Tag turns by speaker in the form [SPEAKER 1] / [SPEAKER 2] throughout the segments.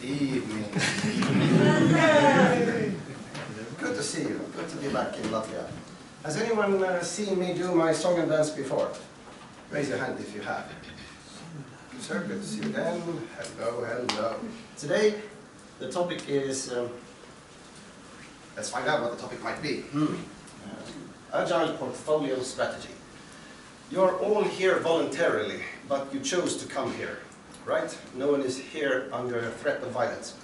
[SPEAKER 1] evening. Good to see you. Good to be back in Latvia. Has anyone seen me do my song and dance before? Raise your hand if you have. Sir, good to see you again. Hello, hello. Today, the topic is, let's find out what the topic might be. Agile portfolio strategy. You're all here voluntarily, but you chose to come here, right? No one is here under threat of violence.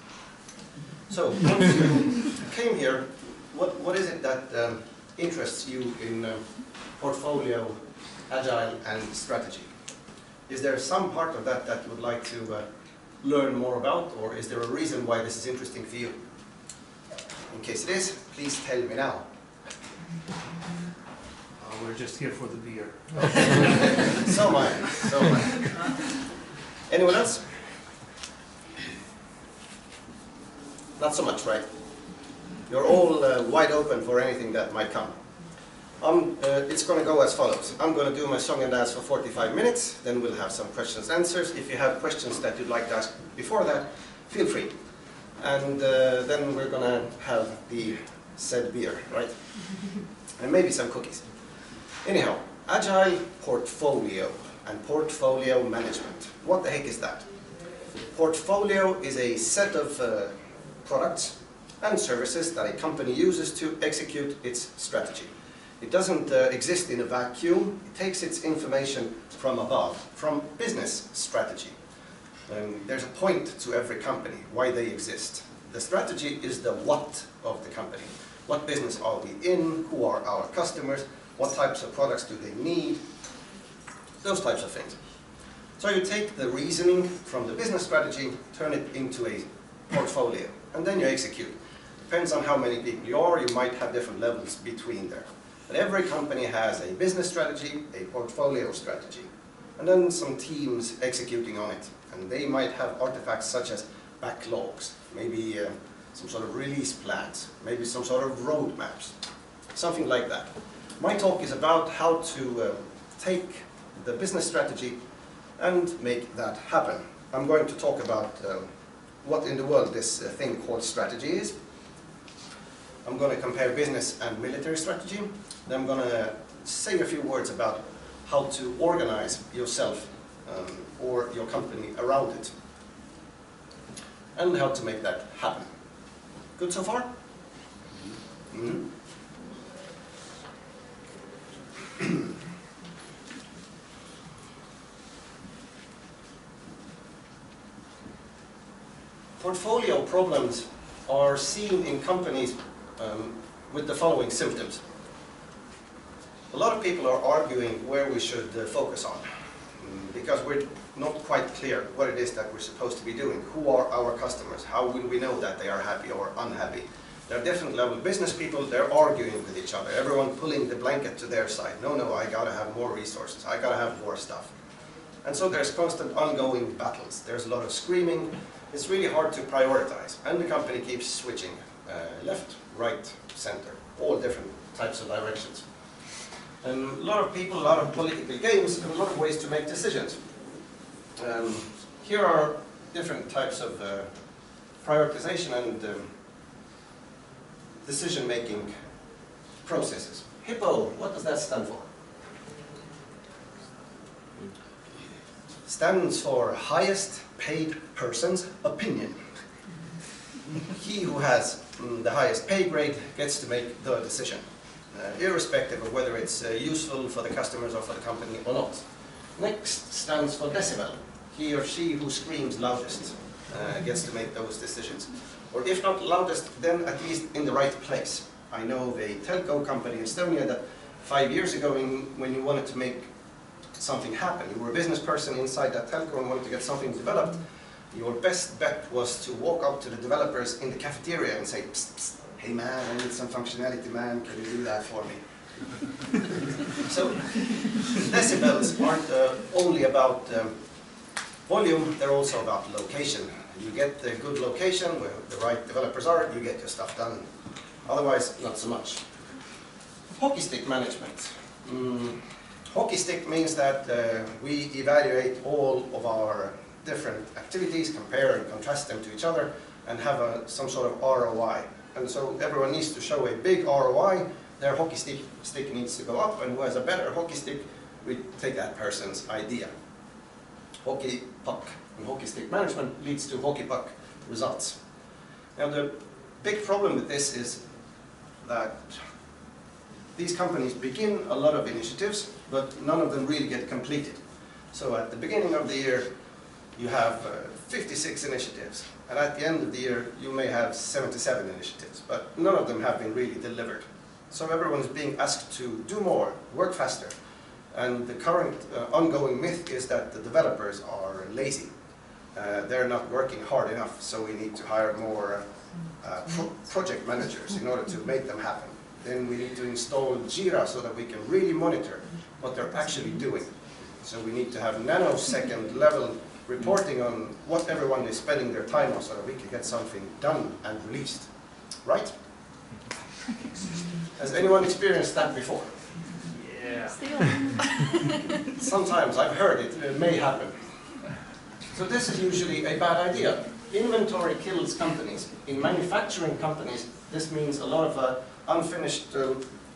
[SPEAKER 1] So, once you came here, what is it that interests you in portfolio, agile, and strategy? Is there some part of that that you would like to learn more about, or is there a reason why this is interesting for you? In case it is, please tell me now.
[SPEAKER 2] We're just here for the beer.
[SPEAKER 1] So am I. So am I. Anyone else? Not so much, right? You're all wide open for anything that might come. It's going to go as follows. I'm going to do my song and dance for 45 minutes, then we'll have some questions and answers. If you have questions that you'd like to ask before that, feel free. And then we're going to have the said beer, right? And maybe some cookies. Anyhow, agile portfolio and portfolio management. What the heck is that? Portfolio is a set of products and services that a company uses to execute its strategy. It doesn't exist in a vacuum. It takes its information from above, from business strategy. There's a point to every company, why they exist. The strategy is the what of the company. What business are we in? Who are our customers? What types of products do they need? Those types of things. So you take the reasoning from the business strategy, turn it into a portfolio, and then you execute. Depends on how many people you are, you might have different levels between there. But every company has a business strategy, a portfolio strategy, and then some teams executing on it. And they might have artifacts such as backlogs, maybe some sort of release plans, maybe some sort of roadmaps, something like that. My talk is about how to take the business strategy and make that happen. I'm going to talk about what in the world this thing called strategy is. I'm going to compare business and military strategy. Then I'm going to say a few words about how to organize yourself or your company around it, and how to make that happen. Good so far? Mm-hmm. Portfolio problems are seen in companies with the following symptoms. A lot of people are arguing where we should focus on, because we're not quite clear what it is that we're supposed to be doing. Who are our customers? How will we know that they are happy or unhappy? There are different level business people, they're arguing with each other. Everyone pulling the blanket to their side. No, I gotta have more resources. I gotta have more stuff. And so there's constant ongoing battles. There's a lot of screaming. It's really hard to prioritize. And the company keeps switching left, right, center, all different types of directions. And a lot of people, a lot of political games, and a lot of ways to make decisions. Here are different types of prioritization and decision-making processes. HIPPO, what does that stand for? Stands for highest paid person's opinion. He who has the highest pay grade gets to make the decision, irrespective of whether it's useful for the customers or for the company or not. Next stands for decibel. He or she who screams loudest gets to make those decisions. Or if not loudest, then at least in the right place. I know of a telco company in Estonia that 5 years ago, when you wanted to make something happen, you were a business person inside that telco and wanted to get something developed, your best bet was to walk up to the developers in the cafeteria and say, psst, psst, hey man, I need some functionality, man, can you do that for me? So decibels aren't only about volume, they're also about location. You get the good location where the right developers are, you get your stuff done. Otherwise, not so much. Hockey stick management. Hockey stick means that we evaluate all of our different activities, compare and contrast them to each other, and have some sort of ROI. And so everyone needs to show a big ROI. Their hockey stick needs to go up, and who has a better hockey stick, we take that person's idea. Hockey puck and hockey stick management leads to hockey puck results. Now the big problem with this is that these companies begin a lot of initiatives, but none of them really get completed. So at the beginning of the year, you have 56 initiatives, and at the end of the year, you may have 77 initiatives, but none of them have been really delivered. So everyone is being asked to do more, work faster, and the current ongoing myth is that the developers are lazy. They're not working hard enough, so we need to hire more project managers in order to make them happen. Then we need to install Jira so that we can really monitor what they're actually doing. So we need to have nanosecond level reporting on what everyone is spending their time on so that we can get something done and released. Right? Has anyone experienced that before?
[SPEAKER 2] Yeah.
[SPEAKER 1] Sometimes I've heard it may happen. So this is usually a bad idea. Inventory kills companies. In manufacturing companies, this means a lot of unfinished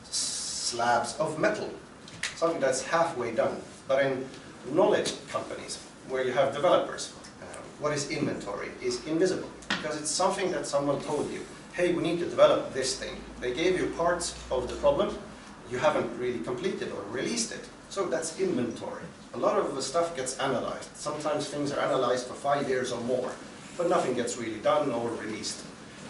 [SPEAKER 1] slabs of metal, something that's halfway done. But in knowledge companies, where you have developers, what is inventory is invisible, because it's something that someone told you, hey, we need to develop this thing. They gave you parts of the problem, you haven't really completed or released it. So that's inventory. A lot of the stuff gets analyzed. Sometimes things are analyzed for 5 years or more, but nothing gets really done or released.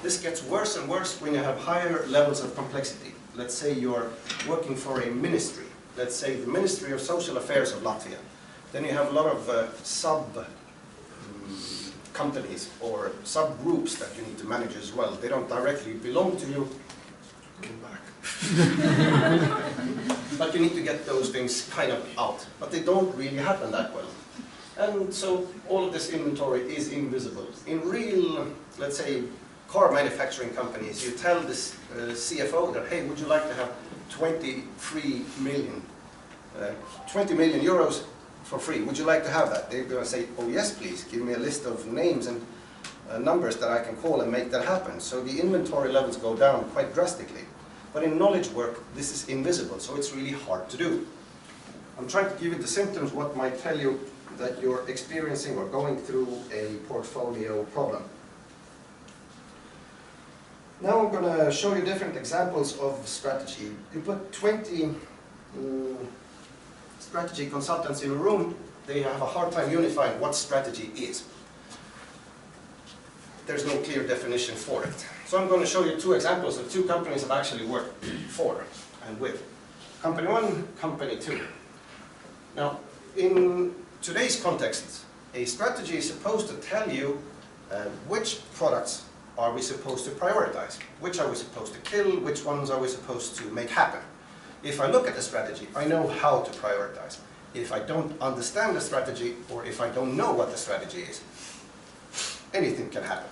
[SPEAKER 1] This gets worse and worse when you have higher levels of complexity. Let's say you're working for a ministry. Let's say the Ministry of Social Affairs of Latvia. Then you have a lot of sub-companies or subgroups that you need to manage as well. They don't directly belong to you. Come back. But you need to get those things kind of out. But they don't really happen that well. And so all of this inventory is invisible. In real, let's say, car manufacturing companies, you tell this CFO that, hey, would you like to have 20 million euros for free? Would you like to have that? They're going to say, oh yes, please. Give me a list of names and numbers that I can call and make that happen. So the inventory levels go down quite drastically. But in knowledge work, this is invisible, so it's really hard to do. I'm trying to give you the symptoms, what might tell you that you're experiencing or going through a portfolio problem. Now I'm going to show you different examples of strategy. You put 20 strategy consultants in a room, they have a hard time unifying what strategy is. There's no clear definition for it. So I'm going to show you two examples of two companies I've actually worked for and with. Company 1, Company 2. Now, in today's context, a strategy is supposed to tell you which products are we supposed to prioritize, which are we supposed to kill, which ones are we supposed to make happen. If I look at the strategy, I know how to prioritize. If I don't understand the strategy, or if I don't know what the strategy is, anything can happen.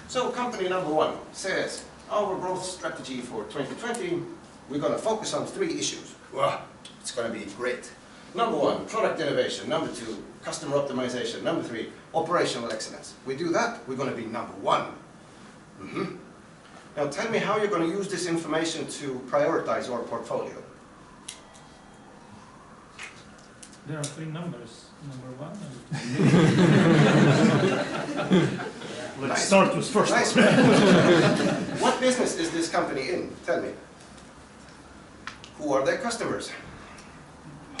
[SPEAKER 1] So company number 1 says, our growth strategy for 2020, we're going to focus on 3 issues. Wow, it's going to be great. Number 1, product innovation. Number 2, customer optimization. Number 3, operational excellence. We do that, we're going to be number 1. Now tell me how you're going to use this information to prioritize your portfolio.
[SPEAKER 3] There are 3 numbers. Number 1.
[SPEAKER 2] Let's start with first
[SPEAKER 1] nice.
[SPEAKER 2] one.
[SPEAKER 1] What business is this company in? Tell me. Who are their customers?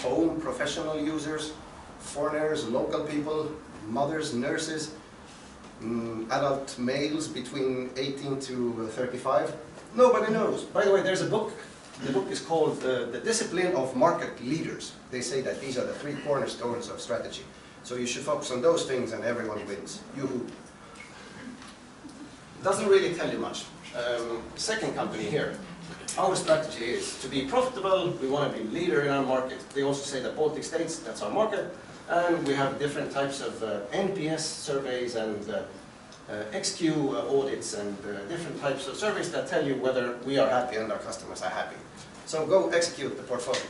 [SPEAKER 1] Home, professional users, foreigners, local people, mothers, nurses, adult males between 18 to 35? Nobody knows. By the way, there's a book. The book is called The Discipline of Market Leaders. They say that these are the 3 cornerstones of strategy. So you should focus on those things and everyone wins. Yoo-hoo. Doesn't really tell you much. Second company here. Our strategy is to be profitable. We want to be leader in our market. They also say that Baltic states, that's our market. And we have different types of NPS surveys and XQ audits and different types of surveys that tell you whether we are happy and our customers are happy. So go execute the portfolio.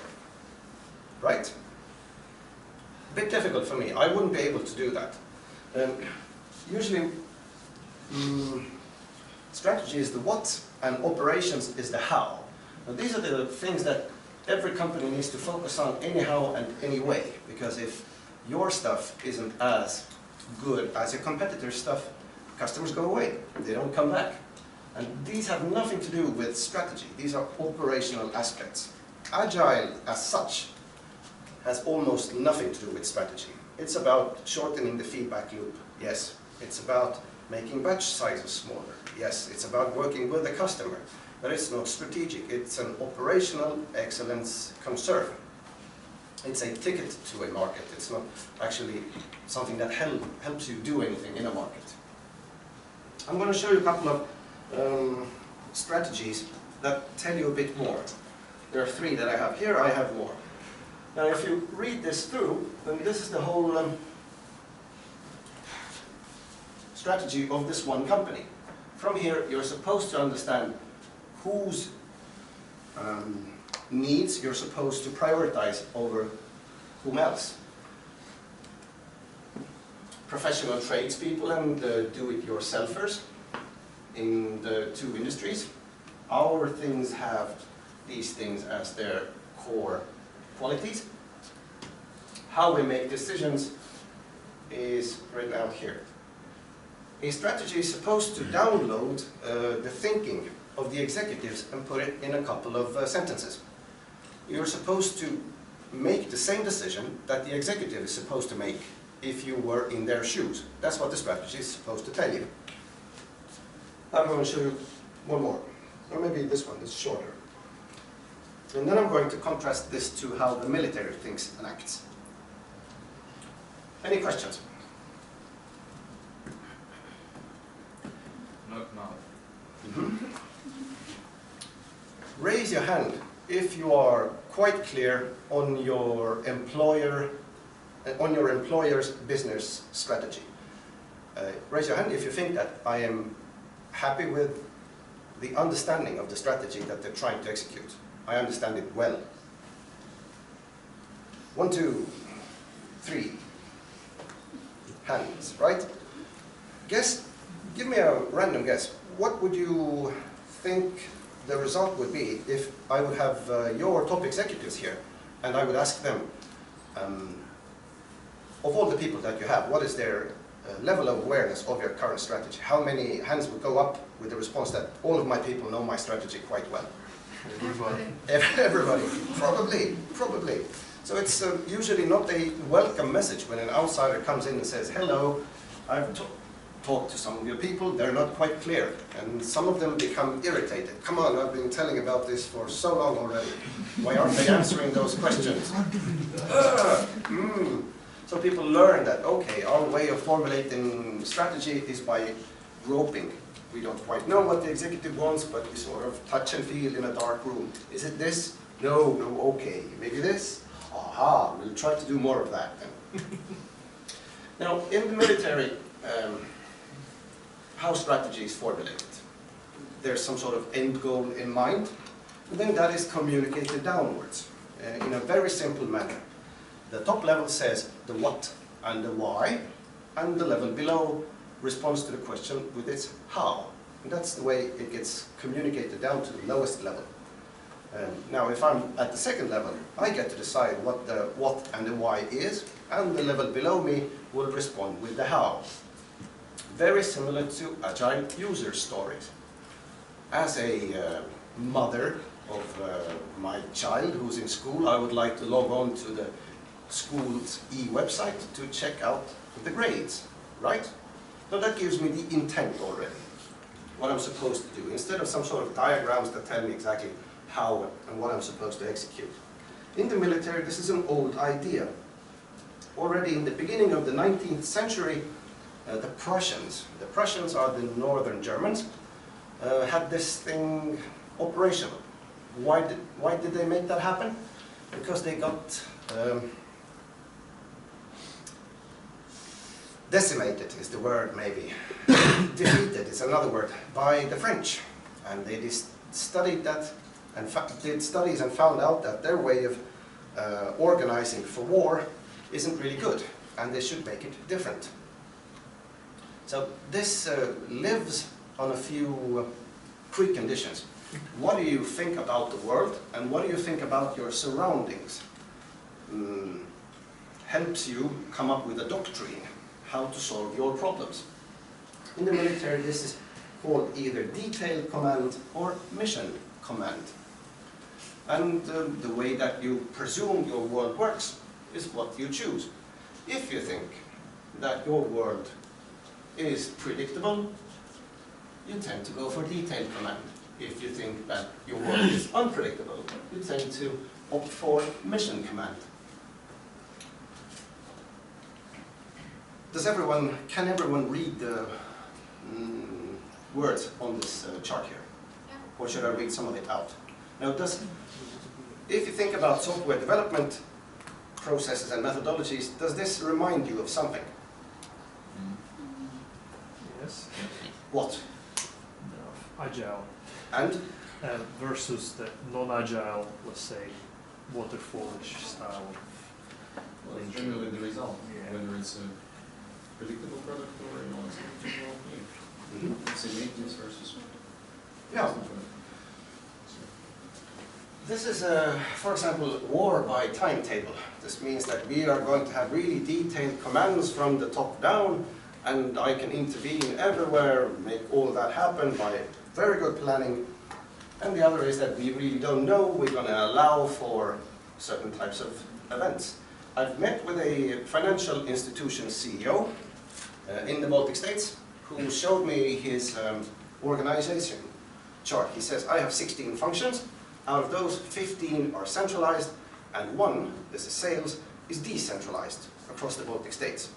[SPEAKER 1] Right? A bit difficult for me. I wouldn't be able to do that. Usually, strategy is the what, and operations is the how. Now, these are the things that every company needs to focus on anyhow and anyway, because if your stuff isn't as good as your competitor's stuff, customers go away, they don't come back. And these have nothing to do with strategy, these are operational aspects. Agile as such has almost nothing to do with strategy. It's about shortening the feedback loop, yes. It's about making batch sizes smaller, yes. It's about working with the customer, but it's not strategic. It's an operational excellence concern. It's a ticket to a market. It's not actually something that helps you do anything in a market. I'm going to show you a couple of strategies that tell you a bit more. There are 3 that I have here, I have more. Now if you read this through, then this is the whole strategy of this one company. From here you're supposed to understand whose needs you're supposed to prioritize over whom else. Professional tradespeople and do-it-yourselfers in the 2 industries. Our things have these things as their core qualities. How we make decisions is written out here. A strategy is supposed to download the thinking of the executives and put it in a couple of sentences. You're supposed to make the same decision that the executive is supposed to make if you were in their shoes. That's what the strategy is supposed to tell you. I'm going to show you one more, or maybe this one is shorter. And then I'm going to contrast this to how the military thinks and acts. Any questions?
[SPEAKER 2] Not now.
[SPEAKER 1] Raise your hand if you are quite clear on your employer's business strategy. Raise your hand if you think that I am happy with the understanding of the strategy that they're trying to execute. I understand it well. 1, 2, 3 hands, right? Guess, give me a random guess. What would you think the result would be if I would have your top executives here and I would ask them, of all the people that you have, what is their level of awareness of your current strategy? How many hands would go up with the response that all of my people know my strategy quite well?
[SPEAKER 2] Everybody.
[SPEAKER 1] Everybody, probably. So it's usually not a welcome message when an outsider comes in and says, hello, I've talked to some of your people, they're not quite clear. And some of them become irritated. Come on, I've been telling about this for so long already. Why aren't they answering those questions? So people learn that, okay, our way of formulating strategy is by groping. We don't quite know what the executive wants, but we sort of touch and feel in a dark room. Is it this? No, okay. Maybe this? Aha, we'll try to do more of that then. Now, in the military, how strategy is formulated. There's some sort of end goal in mind, and then that is communicated downwards in a very simple manner. The top level says the what and the why, and the level below responds to the question with its how. And that's the way it gets communicated down to the lowest level. Now, if I'm at the second level, I get to decide what the what and the why is, and the level below me will respond with the how. Very similar to agile user stories. As a mother of my child who's in school, I would like to log on to the school's e-website to check out the grades, right? So that gives me the intent already, what I'm supposed to do, instead of some sort of diagrams that tell me exactly how and what I'm supposed to execute. In the military, this is an old idea. Already in the beginning of the 19th century, the Prussians are the northern Germans, had this thing operational. Why did they make that happen? Because they got decimated is the word, maybe. Defeated is another word, by the French. And they studied that and did studies and found out that their way of organizing for war isn't really good, and they should make it different. So this lives on a few preconditions. What do you think about the world, and what do you think about your surroundings? Helps you come up with a doctrine, how to solve your problems. In the military, this is called either detailed command or mission command. And the way that you presume your world works is what you choose. If you think that your world is predictable, you tend to go for detailed command. If you think that your world is unpredictable, you tend to opt for mission command. Can everyone read the words on this chart here?
[SPEAKER 4] Yeah.
[SPEAKER 1] Or should I read some of it out? Now, if you think about software development processes and methodologies, does this remind you of something?
[SPEAKER 2] Yes.
[SPEAKER 1] What?
[SPEAKER 2] Agile.
[SPEAKER 1] And?
[SPEAKER 2] Versus the non-agile, let's say, waterfallish style.
[SPEAKER 5] Well, it's generally the result,
[SPEAKER 2] Yeah.
[SPEAKER 5] whether it's a predictable product or a non-predictable. Say maintenance versus.
[SPEAKER 1] Yeah. This is, for example, war by timetable. This means that we are going to have really detailed commands from the top down, and I can intervene everywhere, make all that happen by very good planning. And the other is that we really don't know, we're going to allow for certain types of events. I've met with a financial institution CEO in the Baltic States who showed me his organization chart. He says, I have 16 functions. Out of those, 15 are centralized, and one, this is sales, is decentralized across the Baltic States.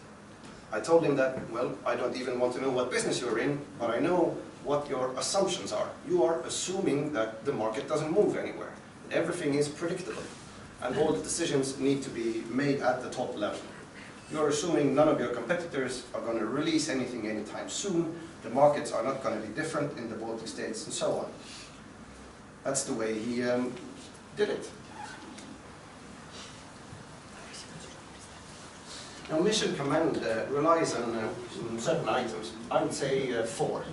[SPEAKER 1] I told him that, well, I don't even want to know what business you're in, but I know what your assumptions are. You are assuming that the market doesn't move anywhere. Everything is predictable, and all the decisions need to be made at the top level. You're assuming none of your competitors are going to release anything anytime soon. The markets are not going to be different in the Baltic States, and so on. That's the way he did it. Now, mission command relies on certain items. I would say 4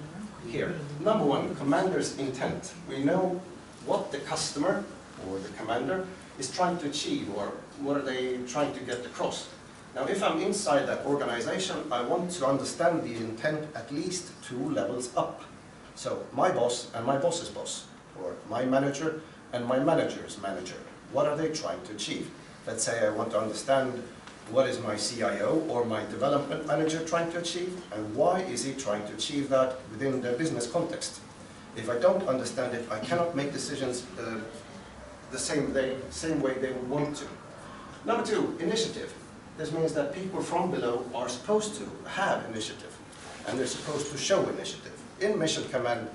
[SPEAKER 1] here. Number 1, commander's intent. We know what the customer or the commander is trying to achieve, or what are they trying to get across. Now, if I'm inside that organization, I want to understand the intent at least 2 levels up. So, my boss and my boss's boss, or my manager and my manager's manager. What are they trying to achieve? Let's say I want to understand what is my CIO or my development manager trying to achieve, and why is he trying to achieve that within the business context. If I don't understand it, I cannot make decisions the same way they would want to. Number 2, initiative. This means that people from below are supposed to have initiative, and they're supposed to show initiative. In mission command,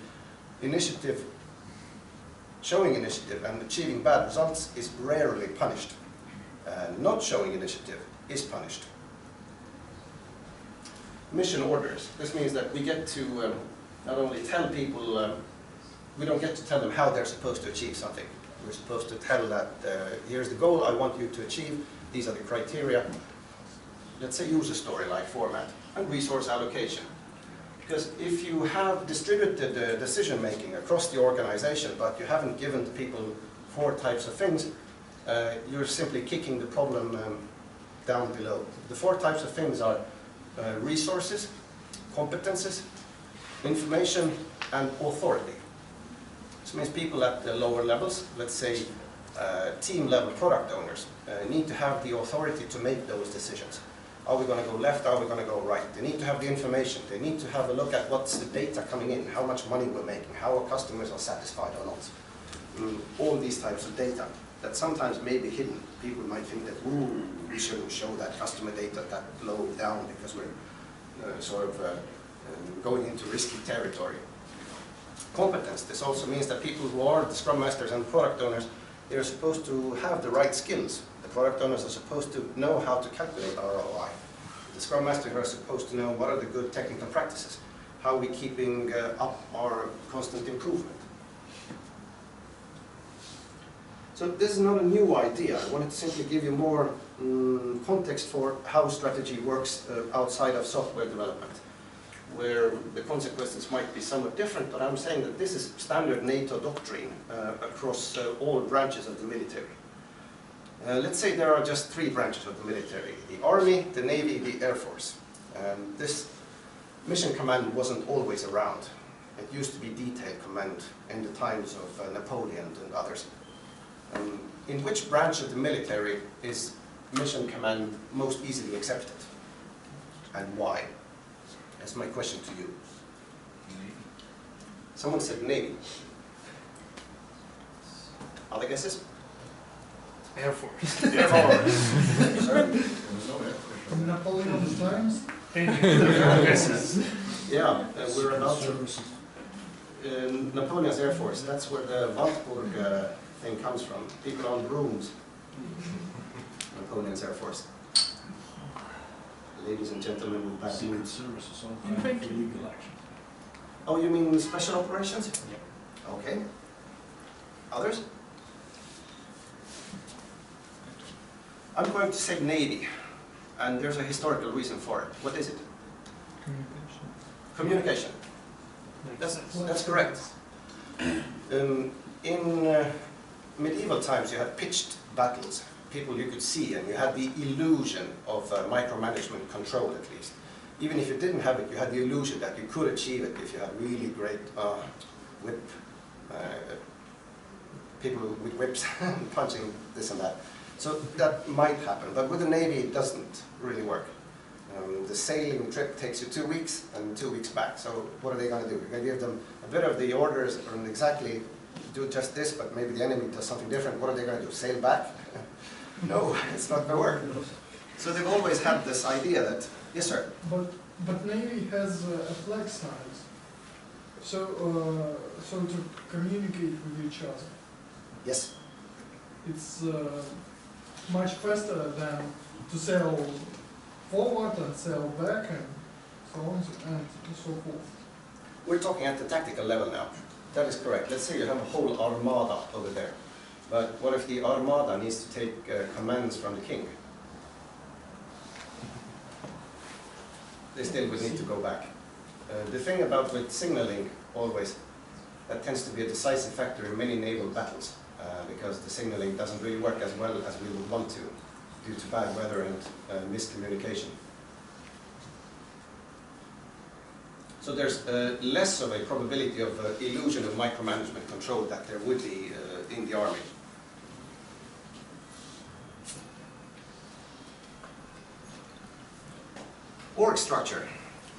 [SPEAKER 1] showing initiative and achieving bad results is rarely punished. Not showing initiative is punished. Mission orders. This means that we get to not only tell people, we don't get to tell them how they're supposed to achieve something. We're supposed to tell that here's the goal I want you to achieve, these are the criteria. Let's say user story-like format and resource allocation. Because if you have distributed decision-making across the organization, but you haven't given the people 4 types of things, you're simply kicking the problem down below. The 4 types of things are resources, competences, information, and authority. This means people at the lower levels, let's say team-level product owners, need to have the authority to make those decisions. Are we going to go left? Are we going to go right? They need to have the information. They need to have a look at what's the data coming in, how much money we're making, how our customers are satisfied or not. All these types of data that sometimes may be hidden. People might think that, ooh, we shouldn't show that customer data that low down because we're going into risky territory. Competence. This also means that people who are the Scrum Masters and product owners, they're supposed to have the right skills. The product owners are supposed to know how to calculate ROI. The Scrum Masters are supposed to know what are the good technical practices. How are we keeping up our constant improvement. So this is not a new idea. I wanted to simply give you more context for how strategy works outside of software development. where the consequences might be somewhat different, but I'm saying that this is standard NATO doctrine across all branches of the military. Let's say there are just 3 branches of the military: the Army, the Navy, the Air Force. This mission command wasn't always around. It used to be detailed command in the times of Napoleon and others. In which branch of the military is mission command most easily accepted? And why? That's my question to you. Someone said Navy. Other guesses?
[SPEAKER 2] Air Force.
[SPEAKER 1] Air Force. Sorry?
[SPEAKER 4] From Napoleon's times?
[SPEAKER 2] Any guesses?
[SPEAKER 1] Yeah, we're about to... Napoleon's Air Force, that's where the Waldburg thing comes from. People on brooms. Napoleon's Air Force. Ladies and gentlemen with bad
[SPEAKER 3] Secret
[SPEAKER 1] boots.
[SPEAKER 3] Service is all kind of illegal action.
[SPEAKER 1] Oh, you mean special operations?
[SPEAKER 3] Yeah.
[SPEAKER 1] Okay. Others? I'm going to say Navy, and there's a historical reason for it. What is it?
[SPEAKER 3] Communication.
[SPEAKER 1] Communication. That's correct. In medieval times, you had pitched battles, people you could see, and you had the illusion of micromanagement control, at least. Even if you didn't have it, you had the illusion that you could achieve it if you had really great whip, people with whips punching this and that. So that might happen, but with the Navy it doesn't really work. The sailing trip takes you 2 weeks and 2 weeks back. So what are they going to do? You're going to give them a bit of the orders and exactly do just this, but maybe the enemy does something different. What are they going to do? Sail back? No, it's not going to work. So they've always had this idea that, yes sir?
[SPEAKER 4] But Navy has a flag size. So, so to communicate with each other,
[SPEAKER 1] Yes.
[SPEAKER 4] it's much faster than to sail forward and sail back and so on and so forth.
[SPEAKER 1] We're talking at the tactical level now. That is correct. Let's say you have a whole armada over there. But what if the armada needs to take commands from the king? They still would need to go back. The thing about with signaling, always, that tends to be a decisive factor in many naval battles, because the signaling doesn't really work as well as we would want to, due to bad weather and miscommunication. So there's less of a probability of illusion of micromanagement control that there would be in the army. Org structure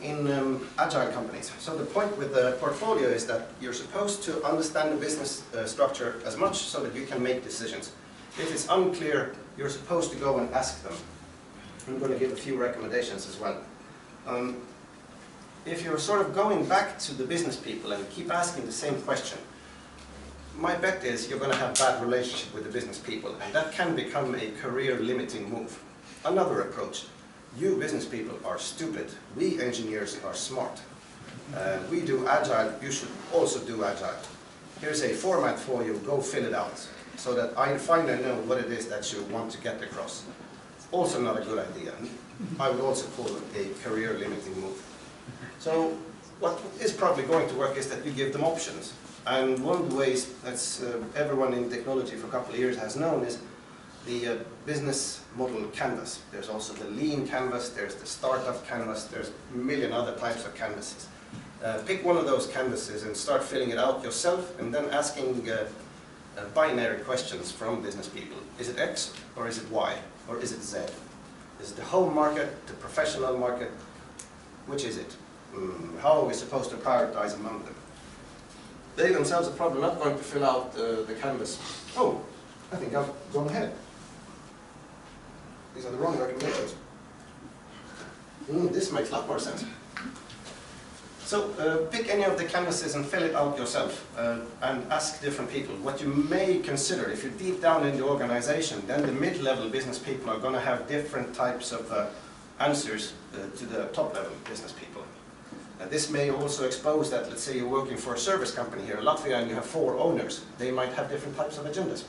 [SPEAKER 1] in agile companies. So the point with the portfolio is that you're supposed to understand the business structure as much so that you can make decisions. If it's unclear, you're supposed to go and ask them. I'm going to give a few recommendations as well. If you're sort of going back to the business people and keep asking the same question, my bet is you're going to have a bad relationship with the business people, and that can become a career-limiting move. Another approach. You business people are stupid. We engineers are smart. We do agile. You should also do agile. Here's a format for you. Go fill it out so that I finally know what it is that you want to get across. Also not a good idea. I would also call it a career-limiting move. So what is probably going to work is that you give them options. And one of the ways that everyone in technology for a couple of years has known is the business model canvas. There's also the lean canvas, there's the startup canvas, there's a million other types of canvases. Pick one of those canvases and start filling it out yourself, and then asking binary questions from business people. Is it X, or is it Y, or is it Z? Is it the home market, the professional market? Which is it? How are we supposed to prioritize among them? They themselves are probably not going to fill out the canvas. Oh, I think I've gone ahead. These are the wrong recommendations. This makes a lot more sense. So pick any of the canvases and fill it out yourself and ask different people. What you may consider, if you're deep down in the organization, then the mid-level business people are going to have different types of answers to the top-level business people. This may also expose that, let's say you're working for a service company here in Latvia and you have 4 owners. They might have different types of agendas.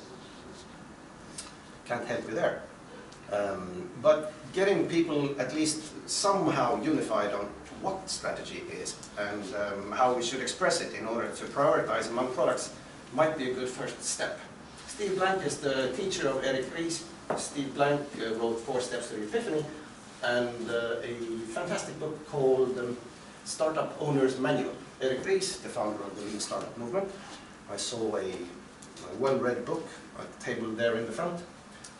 [SPEAKER 1] Can't help you there. But getting people at least somehow unified on what strategy is and how we should express it in order to prioritize among products might be a good first step. Steve Blank is the teacher of Eric Ries. Steve Blank wrote 4 Steps to the Epiphany and a fantastic book called Startup Owner's Manual. Eric Ries, the founder of the Lean Startup movement. I saw a well-read book, a table there in the front.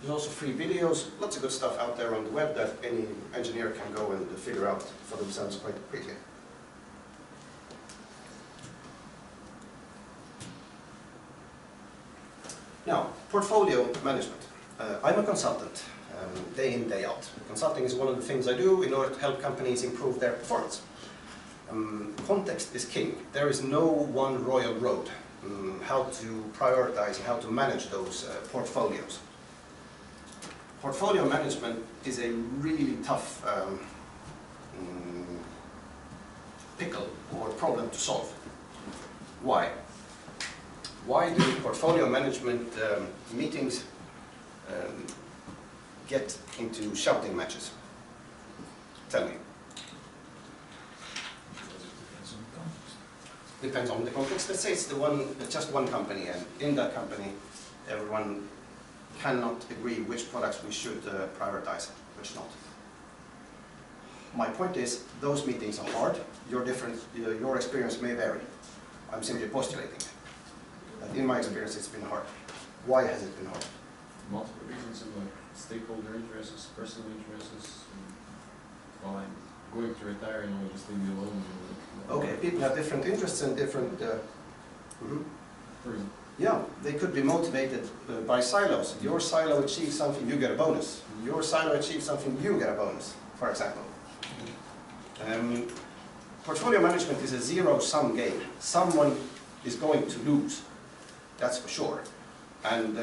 [SPEAKER 1] There's also free videos, lots of good stuff out there on the web that any engineer can go and figure out for themselves quite quickly. Now, portfolio management. I'm a consultant, day in, day out. Consulting is one of the things I do in order to help companies improve their performance. Context is king. There is no one royal road how to prioritize and how to manage those portfolios. Portfolio management is a really tough pickle or problem to solve. Why? Why do portfolio management meetings get into shouting matches? Tell me. Depends on the context. Let's say it's just one company, and in that company, everyone cannot agree which products we should prioritize, which not. My point is, those meetings are hard. Your experience may vary. I'm simply postulating. And in my experience, it's been hard. Why has it been hard?
[SPEAKER 5] Multiple reasons, like stakeholder interests, personal interests. Well, I'm going to retire and I'll just leave me alone.
[SPEAKER 1] Okay, people have different interests and different... Yeah, they could be motivated by silos. Your silo achieves something, you get a bonus. Your silo achieves something, you get a bonus, for example. Portfolio management is a zero-sum game. Someone is going to lose, that's for sure. And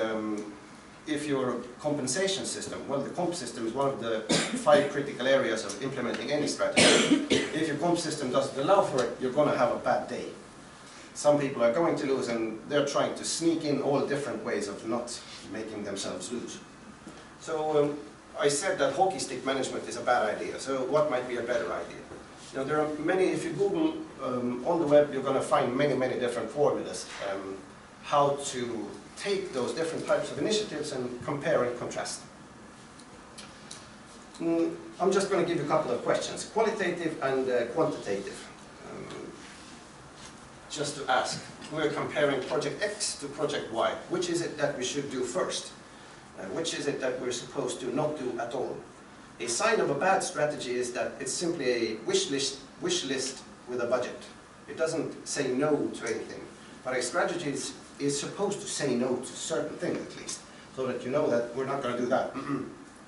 [SPEAKER 1] if your compensation system, well, the comp system is one of the 5 critical areas of implementing any strategy. If your comp system doesn't allow for it, you're going to have a bad day. Some people are going to lose, and they're trying to sneak in all different ways of not making themselves lose. So I said that hockey stick management is a bad idea. So what might be a better idea? You know, there are many, if you Google on the web, you're going to find many, many different formulas how to take those different types of initiatives and compare and contrast. I'm just going to give you a couple of questions, qualitative and quantitative. Just to ask, we're comparing project X to project Y. Which is it that we should do first? Which is it that we're supposed to not do at all? A sign of a bad strategy is that it's simply a wish list with a budget. It doesn't say no to anything. But a strategy is supposed to say no to certain things at least, so that you know that we're not going to do that.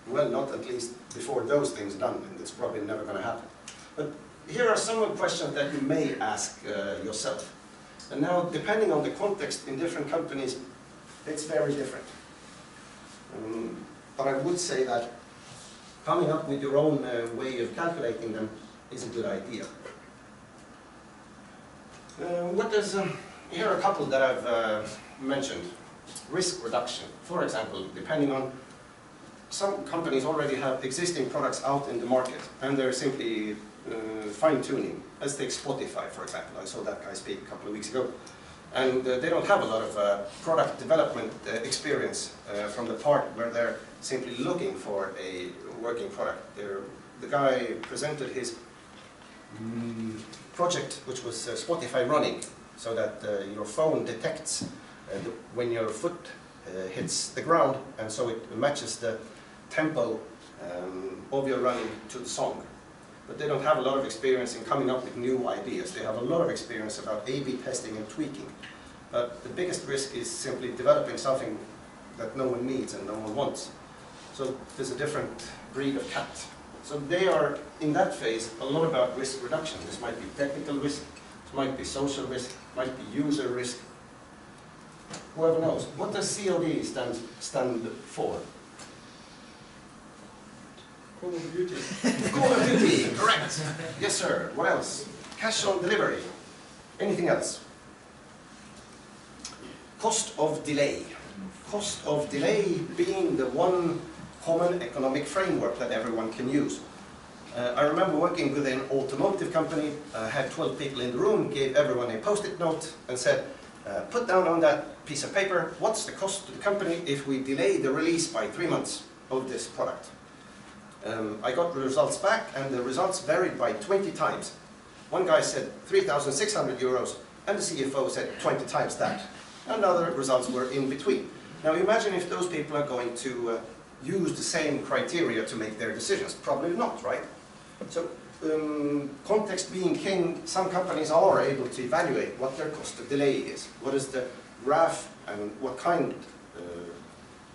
[SPEAKER 1] Well, not at least before those things are done, and it's probably never going to happen. But here are some of the questions that you may ask yourself. And now, depending on the context in different companies, it's very different. But I would say that coming up with your own way of calculating them is a good idea. Here are a couple that I've mentioned. Risk reduction. For example, depending on, some companies already have existing products out in the market, and they're simply fine-tuning. Let's take Spotify, for example. I saw that guy speak a couple of weeks ago. And they don't have a lot of product development experience from the part where they're simply looking for a working product. The guy presented his project, which was Spotify running, so that your phone detects when your foot hits the ground, and so it matches the tempo of your running to the song. But they don't have a lot of experience in coming up with new ideas. They have a lot of experience about A/B testing and tweaking. But the biggest risk is simply developing something that no one needs and no one wants. So there's a different breed of cat. So they are, in that phase, a lot about risk reduction. This might be technical risk, it might be social risk, it might be user risk. Whoever knows. What does COD stand for?
[SPEAKER 2] Call of Duty.
[SPEAKER 1] Call of Duty, correct. Yes, sir. What else? Cash on delivery. Anything else? Cost of delay. Cost of delay being the one common economic framework that everyone can use. I remember working with an automotive company, had 12 people in the room, gave everyone a post-it note and said, put down on that piece of paper, what's the cost to the company if we delay the release by 3 months of this product? I got the results back, and the results varied by 20 times. One guy said 3,600 euros, and the CFO said 20 times that. And other results were in between. Now imagine if those people are going to use the same criteria to make their decisions. Probably not, right? So, context being king, some companies are able to evaluate what their cost of delay is. What is the graph and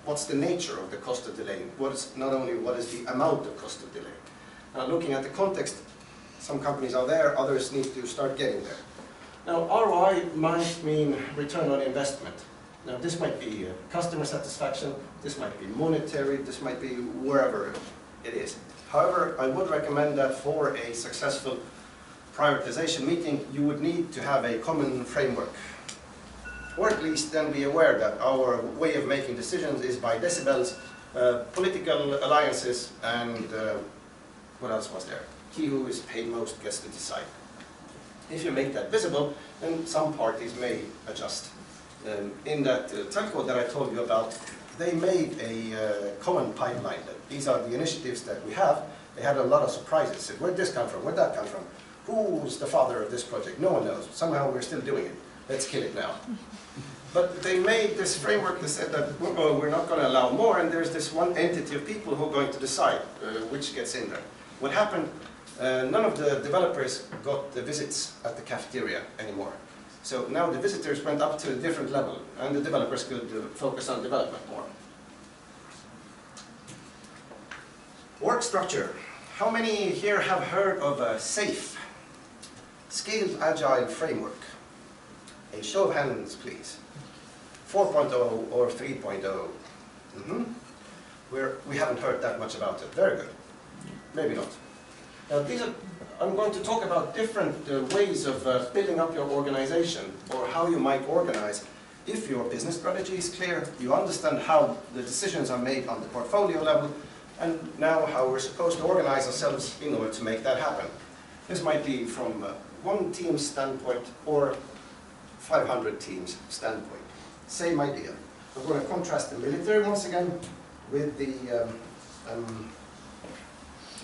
[SPEAKER 1] what's the nature of the cost of delay? Not only what is the amount of cost of delay. Now looking at the context, some companies are there, others need to start getting there. Now ROI might mean return on investment. Now this might be customer satisfaction, this might be monetary, this might be wherever it is. However, I would recommend that for a successful prioritization meeting, you would need to have a common framework. Or at least then be aware that our way of making decisions is by decibels, political alliances, and what else was there? He who is paid most gets to decide. If you make that visible, then some parties may adjust. In that telco that I told you about, they made a common pipeline. These are the initiatives that we have. They had a lot of surprises. Said, where'd this come from? Where'd that come from? Who's the father of this project? No one knows. Somehow we're still doing it. Let's kill it now. But they made this framework that said that we're not going to allow more, and there's this one entity of people who are going to decide which gets in there. What happened, none of the developers got the visits at the cafeteria anymore. So now the visitors went up to a different level, and the developers could focus on development more. Work structure. How many here have heard of a SAFe, Scaled Agile Framework? A show of hands, please. 4.0 or 3.0? We haven't heard that much about it. Very good. Maybe not. Now, I'm going to talk about different ways of building up your organization, or how you might organize. If your business strategy is clear, you understand how the decisions are made on the portfolio level, and now how we're supposed to organize ourselves in order to make that happen. This might be from one team's standpoint or 500 teams' standpoint. Same idea. We're going to contrast the military once again with the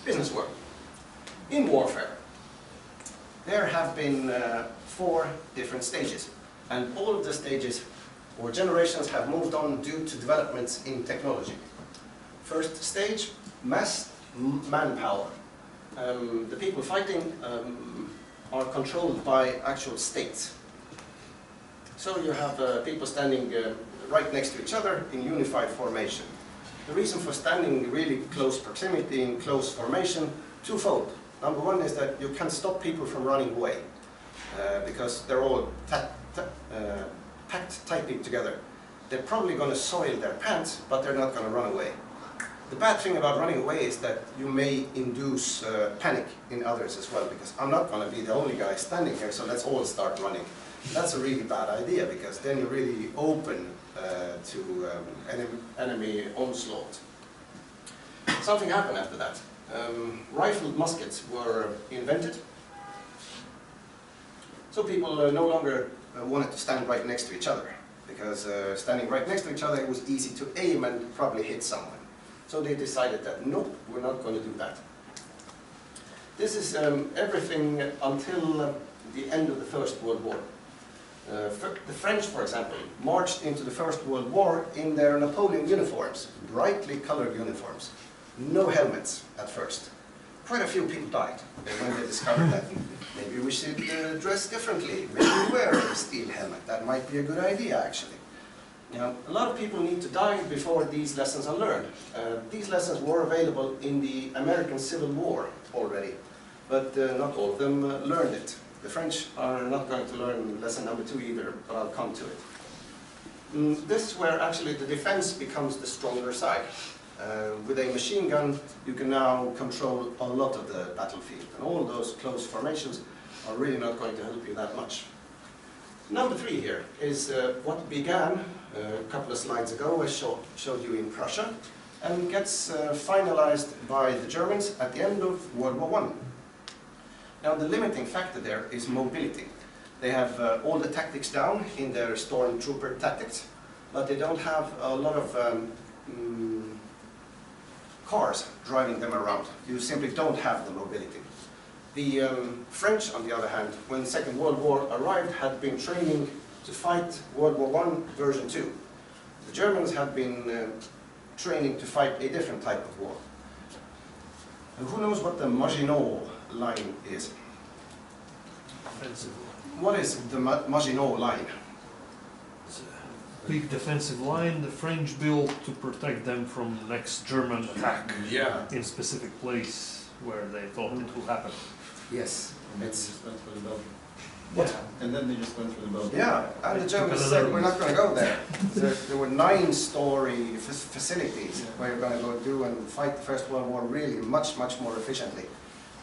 [SPEAKER 1] business world. In warfare, there have been 4 different stages, and all of the stages or generations have moved on due to developments in technology. First stage, mass manpower. The people fighting are controlled by actual states. So you have people standing right next to each other in unified formation. The reason for standing really close proximity in close formation, twofold. Number one is that you can stop people from running away because they're all packed tightly together. They're probably going to soil their pants, but they're not going to run away. The bad thing about running away is that you may induce panic in others as well, because I'm not going to be the only guy standing here, so let's all start running. That's a really bad idea, because then you're really open to enemy onslaught. Something happened after that. Rifled muskets were invented. So people no longer wanted to stand right next to each other, because standing right next to each other, it was easy to aim and probably hit someone. So they decided that, nope, we're not going to do that. This is everything until the end of the First World War. The French, for example, marched into the First World War in their Napoleon uniforms, brightly colored uniforms. No helmets at first. Quite a few people died when they discovered that maybe we should dress differently, maybe wear a steel helmet. That might be a good idea, actually. You know, a lot of people need to die before these lessons are learned. These lessons were available in the American Civil War already, but not all of them learned it. The French are not going to learn lesson number 2 either, but I'll come to it. This is where actually the defense becomes the stronger side. With a machine gun, you can now control a lot of the battlefield, and all those close formations are really not going to help you that much. Number 3 here is what began a couple of slides ago, I showed you in Prussia, and gets finalized by the Germans at the end of World War I. Now the limiting factor there is mobility. They have all the tactics down in their stormtrooper tactics, but they don't have a lot of cars driving them around. You simply don't have the mobility. The French, on the other hand, when the Second World War arrived, had been training to fight World War I version 2. The Germans had been training to fight a different type of war. And who knows what the Maginot Line is?
[SPEAKER 2] Defensive line.
[SPEAKER 1] What is the Maginot Line?
[SPEAKER 2] It's a big defensive line the French built to protect them from the next German attack in a specific place where they thought it will happen.
[SPEAKER 1] Yes.
[SPEAKER 5] And then they just went for the Belgium.
[SPEAKER 1] What?
[SPEAKER 5] And then they just went for the Belgium.
[SPEAKER 1] Yeah, and the Germans said we're not going to go there. There were 9-story facilities where you're going to go do and fight the First World War really much more efficiently.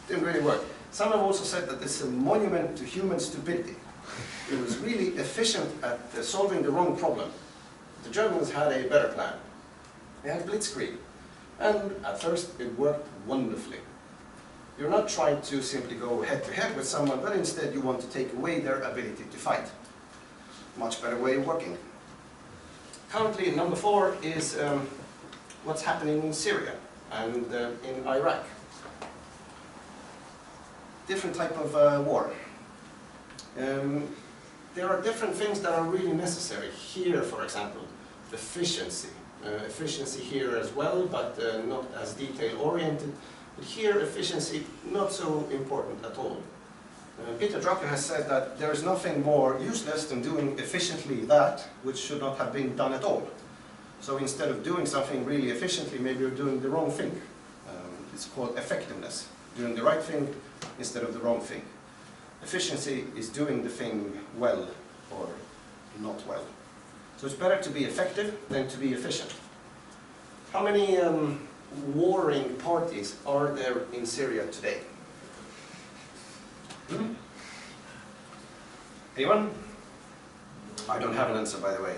[SPEAKER 1] Didn't really work. Some have also said that it's a monument to human stupidity. It was really efficient at solving the wrong problem. The Germans had a better plan. They had blitzkrieg. And at first it worked wonderfully. You're not trying to simply go head-to-head with someone, but instead you want to take away their ability to fight. Much better way of working. Currently, number 4 is what's happening in Syria and in Iraq. Different type of war. There are different things that are really necessary. Here, for example, efficiency. Efficiency here as well, but not as detail-oriented. But here, efficiency, not so important at all. Peter Drucker has said that there is nothing more useless than doing efficiently that which should not have been done at all. So instead of doing something really efficiently, maybe you're doing the wrong thing. It's called effectiveness, doing the right thing instead of the wrong thing. Efficiency is doing the thing well or not well. So it's better to be effective than to be efficient. How many warring parties are there in Syria today? Anyone? I don't have an answer, by the way.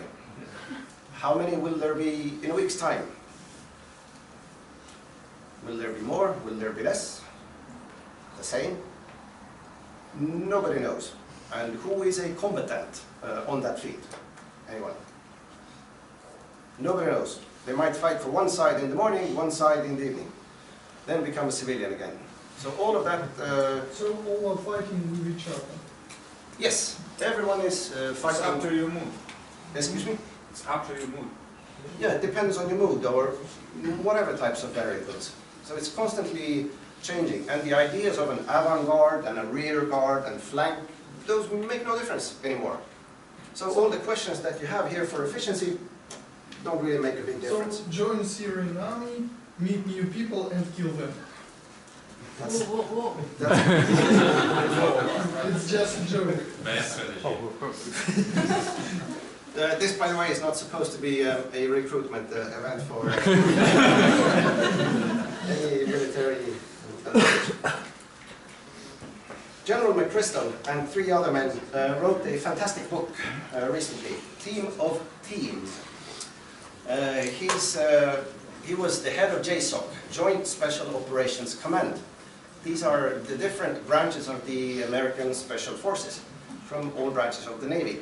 [SPEAKER 1] How many will there be in a week's time? Will there be more? Will there be less? The same? Nobody knows. And who is a combatant on that field? Anyone? Nobody knows. They might fight for one side in the morning, one side in the evening. Then become a civilian again. So all of that...
[SPEAKER 4] So all are fighting with each other?
[SPEAKER 1] Yes, everyone is fighting...
[SPEAKER 6] It's up to your mood.
[SPEAKER 1] Excuse me?
[SPEAKER 6] It's up to your mood.
[SPEAKER 1] Yeah, it depends on your mood or whatever types of variables. So it's constantly changing. And the ideas of an avant-garde and a rear guard and flank, those make no difference anymore. So all the questions that you have here for efficiency don't really make a big difference.
[SPEAKER 4] So join Syrian army, meet new people and kill them.
[SPEAKER 1] That's,
[SPEAKER 4] It's just a joke.
[SPEAKER 1] this, by the way, is not supposed to be a recruitment event for any military. General McChrystal and 3 other men wrote a fantastic book recently, Team of Teams. He was the head of JSOC, Joint Special Operations Command. These are the different branches of the American Special Forces from all branches of the Navy.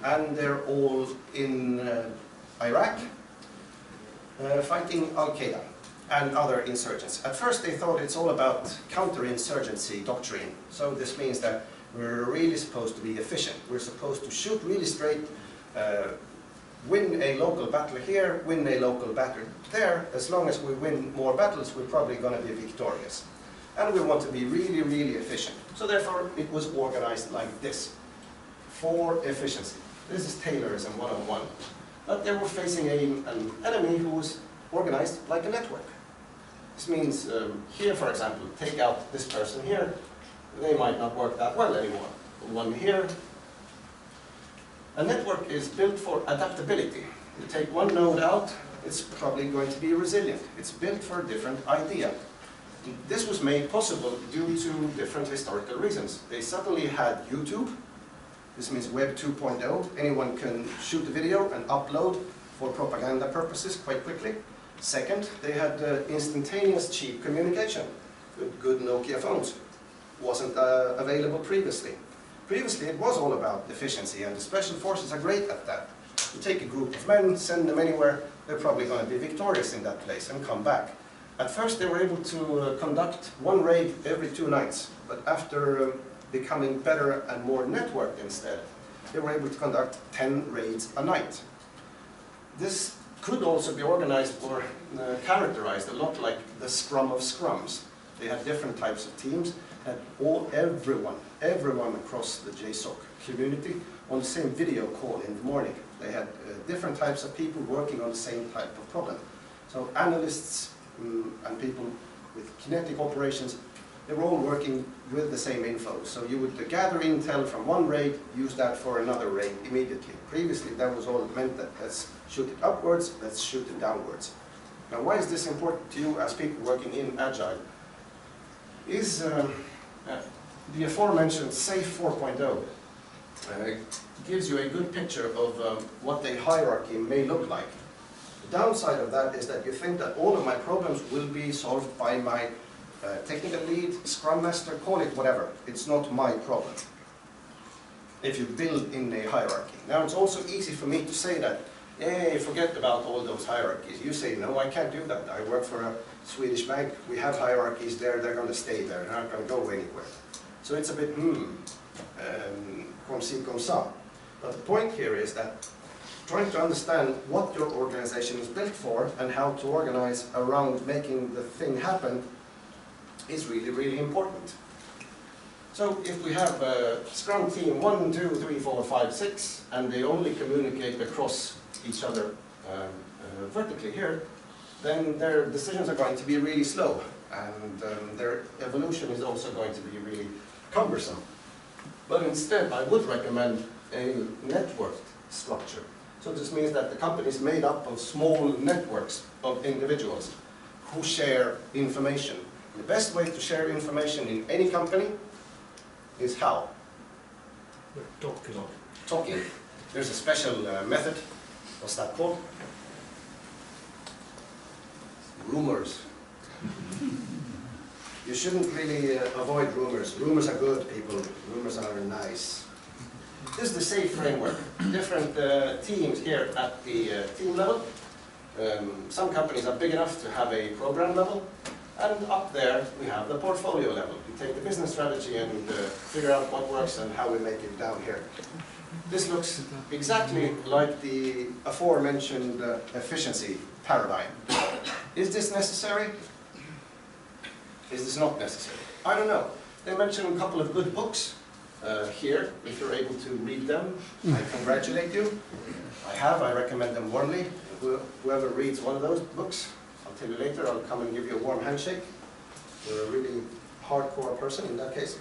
[SPEAKER 1] And they're all in Iraq fighting Al-Qaeda and other insurgents. At first they thought it's all about counterinsurgency doctrine. So this means that we're really supposed to be efficient. We're supposed to shoot really straight, win a local battle here, win a local battle there. As long as we win more battles, we're probably going to be victorious. And we want to be really, really efficient. So therefore, it was organized like this, for efficiency. This is Taylorism 101. But they were facing an enemy who was organized like a network. This means, here, for example, take out this person here. They might not work that well anymore. One here. A network is built for adaptability. You take one node out, it's probably going to be resilient. It's built for a different idea. This was made possible due to different historical reasons. They suddenly had YouTube. This means Web 2.0. Anyone can shoot a video and upload for propaganda purposes quite quickly. Second, they had instantaneous cheap communication. Good Nokia phones. Wasn't available previously. Previously it was all about efficiency, and the special forces are great at that. You take a group of men, send them anywhere, they're probably going to be victorious in that place and come back. At first they were able to conduct one raid every 2 nights, but after becoming better and more networked instead, they were able to conduct 10 raids a night. This could also be organized or characterized a lot like the scrum of scrums. They had different types of teams, and everyone across the JSOC community on the same video call in the morning. They had different types of people working on the same type of problem. So analysts and people with kinetic operations, they were all working with the same info. So you would gather intel from one raid, use that for another raid immediately. Previously that was all meant that let's shoot it upwards, let's shoot it downwards. Now why is this important to you as people working in Agile? Is the aforementioned SAFe 4.0 gives you a good picture of what a hierarchy may look like. The downside of that is that you think that all of my problems will be solved by my technical lead, scrum master, call it whatever. It's not my problem if you build in a hierarchy. Now it's also easy for me to say that, hey, forget about all those hierarchies. You say, no, I can't do that. I work for a Swedish bank, we have hierarchies there, they're going to stay there, they're not going to go anywhere. So it's a bit, comme ci, comme ça. But the point here is that trying to understand what your organization is built for and how to organize around making the thing happen is really, really important. So if we have a Scrum team 1, 2, 3, 4, 5, 6, and they only communicate across each other vertically here, then their decisions are going to be really slow, and their evolution is also going to be really cumbersome. But instead, I would recommend a networked structure. So this means that the company is made up of small networks of individuals who share information. The best way to share information in any company is how? Talking. There's a special method. What's that called? Rumors. You shouldn't really avoid rumors. Rumors are good, people. Rumors are nice. This is the SAFe framework. Different teams here at the team level. Some companies are big enough to have a program level. And up there, we have the portfolio level. We take the business strategy and figure out what works and how we make it down here. This looks exactly like the aforementioned efficiency paradigm. Is this necessary? Is this not necessary? I don't know. They mention a couple of good books here. If you're able to read them, I congratulate you. I recommend them warmly. Whoever reads one of those books, I'll tell you later, I'll come and give you a warm handshake. You're a really hardcore person in that case.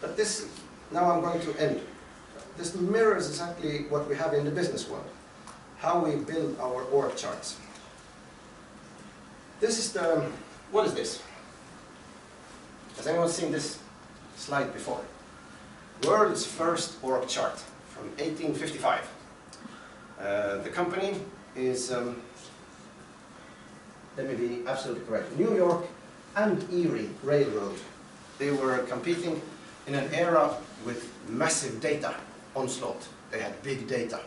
[SPEAKER 1] But this, now I'm going to end. This mirrors exactly what we have in the business world. How we build our org charts. This is the, what is this? Has anyone seen this slide before? World's first org chart from 1855. The company is, let me be absolutely correct, New York and Erie Railroad. They were competing in an era with massive data onslaught. They had big data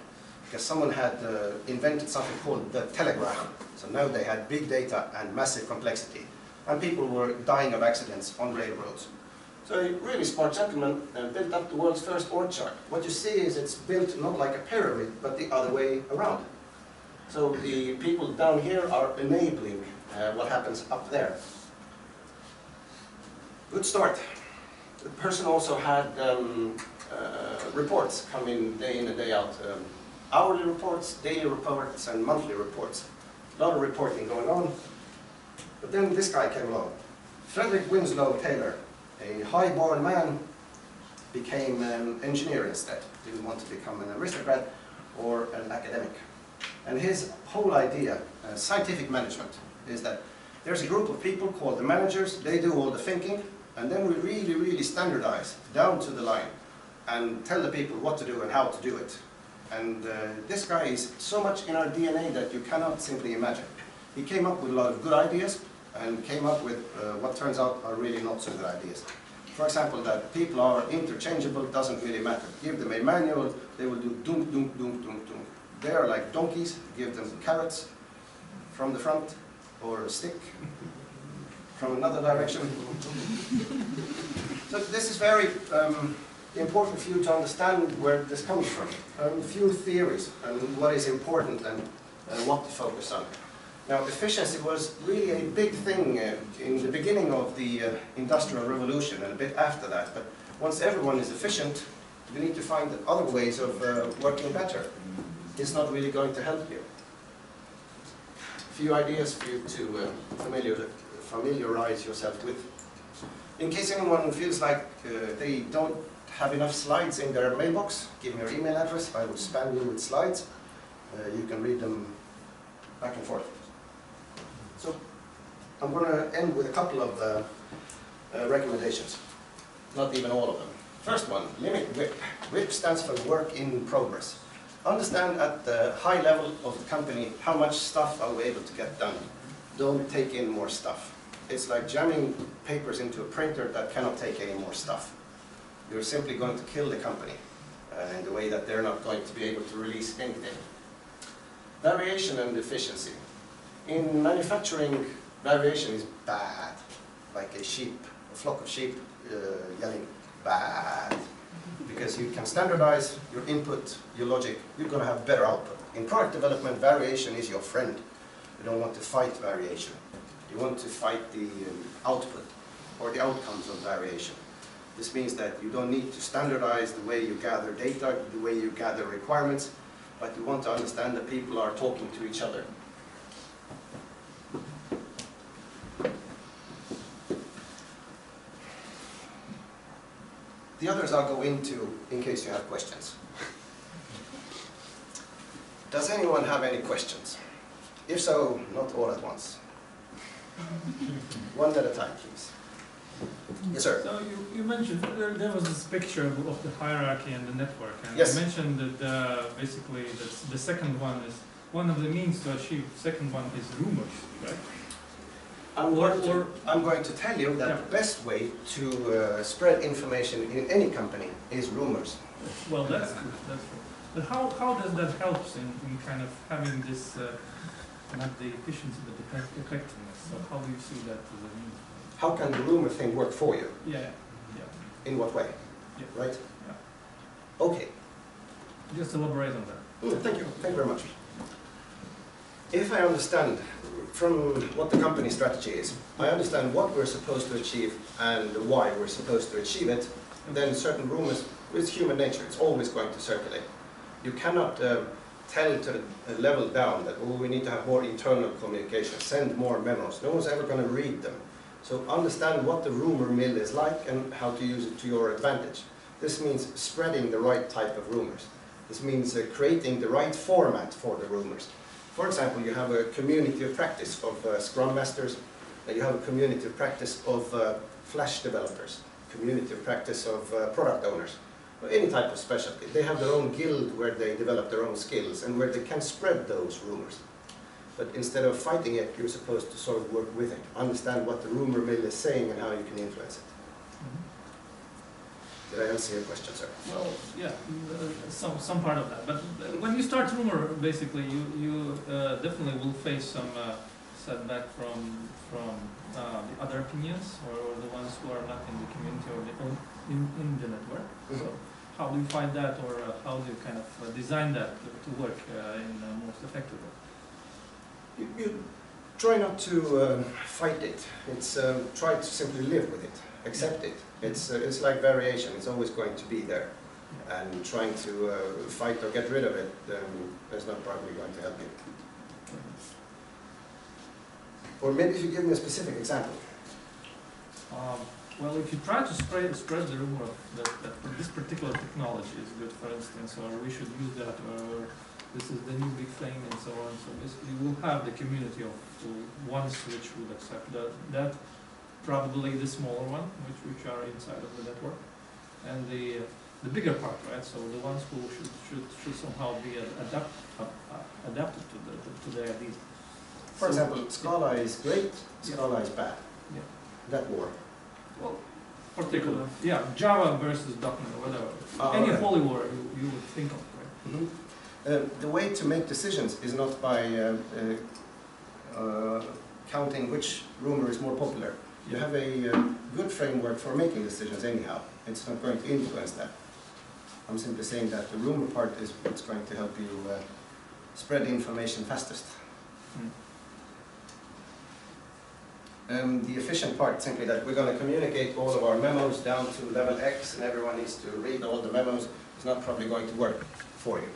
[SPEAKER 1] because someone had invented something called the telegraph. So now they had big data and massive complexity. And people were dying of accidents on railroads. So a really smart gentleman built up the world's first org chart. What you see is it's built not like a pyramid, but the other way around. So the people down here are enabling what happens up there. Good start. The person also had reports come in and day out. Hourly reports, daily reports, and monthly reports. A lot of reporting going on. But then this guy came along. Frederick Winslow Taylor, a high-born man, became an engineer instead. Didn't want to become an aristocrat or an academic. And his whole idea, scientific management, is that there's a group of people called the managers. They do all the thinking, and then we really, really standardize down to the line and tell the people what to do and how to do it. And this guy is so much in our DNA that you cannot simply imagine. He came up with a lot of good ideas and came up with what turns out are really not so good ideas. For example, that people are interchangeable doesn't really matter. Give them a manual, they will do dunk, dunk, dunk, dunk, dunk. They are like donkeys, give them carrots from the front or a stick from another direction. So this is very important for you to understand where this comes from. A few theories and what is important and what to focus on. Now, efficiency was really a big thing in the beginning of the Industrial Revolution and a bit after that. But once everyone is efficient, you need to find other ways of working better. It's not really going to help you. A few ideas for you to familiarize yourself with. In case anyone feels like they don't have enough slides in their mailbox, give me your email address. I will spam you with slides. You can read them back and forth. So I'm going to end with a couple of recommendations. Not even all of them. First one, limit WIP. WIP stands for work in progress. Understand at the high level of the company how much stuff are we able to get done. Don't take in more stuff. It's like jamming papers into a printer that cannot take any more stuff. You're simply going to kill the company in the way that they're not going to be able to release anything. Variation and efficiency. In manufacturing, variation is bad. Like a sheep, a flock of sheep yelling, bad. Because you can standardize your input, your logic, you're going to have better output. In product development, variation is your friend. You don't want to fight variation. You want to fight the output or the outcomes of variation. This means that you don't need to standardize the way you gather data, the way you gather requirements, but you want to understand that people are talking to each other. The others I'll go into in case you have questions. Does anyone have any questions? If so, not all at once. One at a time, please. Yes, sir.
[SPEAKER 3] So you mentioned there was this picture of the hierarchy and the network, and
[SPEAKER 1] yes.
[SPEAKER 3] You mentioned that basically the second one is one of the means to achieve. Second one is rumors, right?
[SPEAKER 1] I'm going to tell you that the best way to spread information in any company is rumors.
[SPEAKER 3] Well, that's true. That's true. But how does that help in kind of having this not the efficiency but the effectiveness? So how do you see that as a means?
[SPEAKER 1] How can the rumor thing work for you?
[SPEAKER 3] Yeah.
[SPEAKER 1] In what way?
[SPEAKER 3] Yeah.
[SPEAKER 1] Right?
[SPEAKER 3] Yeah.
[SPEAKER 1] Okay.
[SPEAKER 3] Just elaborate on that.
[SPEAKER 1] Thank you. Thank you very much. If I understand from what the company strategy is, I understand what we're supposed to achieve and why we're supposed to achieve it, then certain rumors, it's human nature, it's always going to circulate. You cannot tell to a level down that, oh, we need to have more internal communication, send more memos. No one's ever going to read them. So understand what the rumor mill is like and how to use it to your advantage. This means spreading the right type of rumors. This means creating the right format for the rumors. For example, you have a community of practice of Scrum Masters, you have a community of practice of Flash developers, community of practice of product owners, or any type of specialty. They have their own guild where they develop their own skills and where they can spread those rumors. But instead of fighting it, you're supposed to sort of work with it, understand what the rumor mill is saying and how you can influence it. Did I answer your question, sir?
[SPEAKER 3] Well, yeah, some part of that. But when you start rumor, basically, you definitely will face some setback from the other opinions or the ones who are not in the community or in the network. Mm-hmm. So how do you find that, or how do you kind of design that to work in the most effective way?
[SPEAKER 1] You try not to fight it. It's try to simply live with it, accept it. It's like variation. It's always going to be there, and trying to fight or get rid of it is not probably going to help you. Or maybe if you give me a specific example.
[SPEAKER 3] Well, if you try to spread the rumor that this particular technology is good, for instance, or we should use that, or this is the new big thing, and so on. So basically, we'll have the community of ones which would accept that, probably the smaller one, which are inside of the network, and the bigger part, right? So the ones who should somehow be adapted to the ideas.
[SPEAKER 1] For example, Scala is great, Scala is bad.
[SPEAKER 3] Yeah.
[SPEAKER 1] That war.
[SPEAKER 3] Well, particular, yeah, Java versus .NET or whatever. Any
[SPEAKER 1] right.
[SPEAKER 3] holy war you would think of, right?
[SPEAKER 1] Mhm. The way to make decisions is not by counting which rumor is more popular. You have a good framework for making decisions anyhow. It's not going to influence that. I'm simply saying that the rumor part is what's going to help you spread the information fastest. The efficient part, simply that we're going to communicate all of our memos down to level X and everyone needs to read all the memos. It's not probably going to work for you.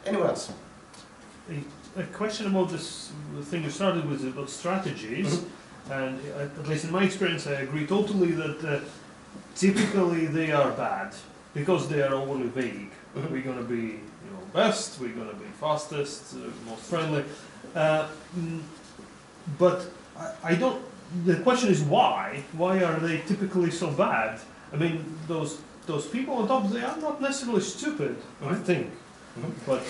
[SPEAKER 1] Anyone else?
[SPEAKER 2] A question about this thing you started with about strategies, and at least in my experience, I agree totally that typically they are bad because they are overly vague. We're going to be, best. We're going to be fastest, most friendly. But I don't. The question is why? Why are they typically so bad? I mean, those people on top, they are not necessarily stupid. I think. But